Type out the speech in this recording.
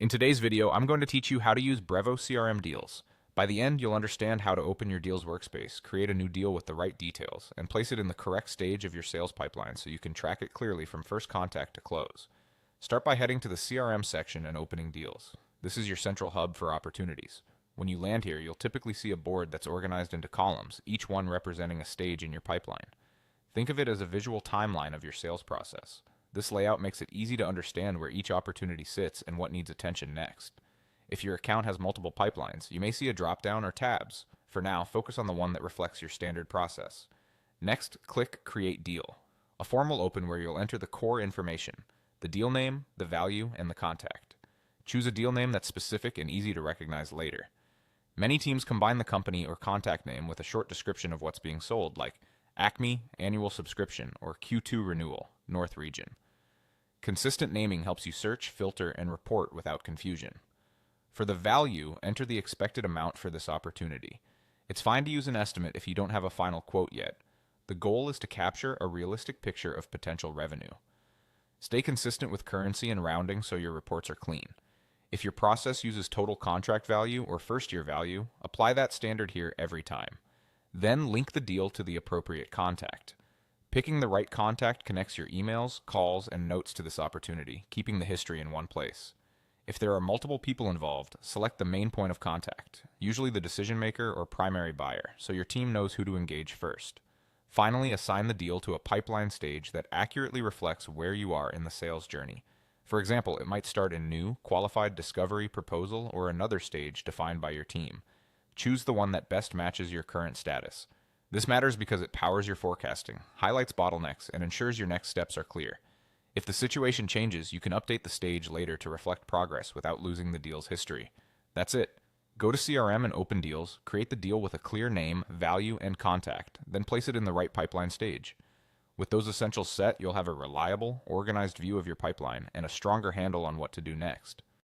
In today's video, I'm going to teach you how to use Brevo CRM deals. By the end, you'll understand how to open your deals workspace, create a new deal with the right details, and place it in the correct stage of your sales pipeline so you can track it clearly from first contact to close. Start by heading to the CRM section and opening deals. This is your central hub for opportunities. When you land here, you'll typically see a board that's organized into columns, each one representing a stage in your pipeline. Think of it as a visual timeline of your sales process. This layout makes it easy to understand where each opportunity sits and what needs attention next. If your account has multiple pipelines, you may see a drop-down or tabs. For now, focus on the one that reflects your standard process. Next, click Create Deal. A form will open where you'll enter the core information: the deal name, the value, and the contact. Choose a deal name that's specific and easy to recognize later. Many teams combine the company or contact name with a short description of what's being sold, like Acme Annual Subscription or Q2 Renewal, North Region. Consistent naming helps you search, filter, and report without confusion. For the value, enter the expected amount for this opportunity. It's fine to use an estimate if you don't have a final quote yet. The goal is to capture a realistic picture of potential revenue. Stay consistent with currency and rounding so your reports are clean. If your process uses total contract value or first-year value, apply that standard here every time. Then link the deal to the appropriate contact. Picking the right contact connects your emails, calls, and notes to this opportunity, keeping the history in one place. If there are multiple people involved, select the main point of contact, usually the decision maker or primary buyer, so your team knows who to engage first. Finally, assign the deal to a pipeline stage that accurately reflects where you are in the sales journey. For example, it might start in new, qualified discovery proposal or another stage defined by your team. Choose the one that best matches your current status. This matters because it powers your forecasting, highlights bottlenecks, and ensures your next steps are clear. If the situation changes, you can update the stage later to reflect progress without losing the deal's history. That's it. Go to CRM and open deals, create the deal with a clear name, value, and contact, then place it in the right pipeline stage. With those essentials set, you'll have a reliable, organized view of your pipeline and a stronger handle on what to do next.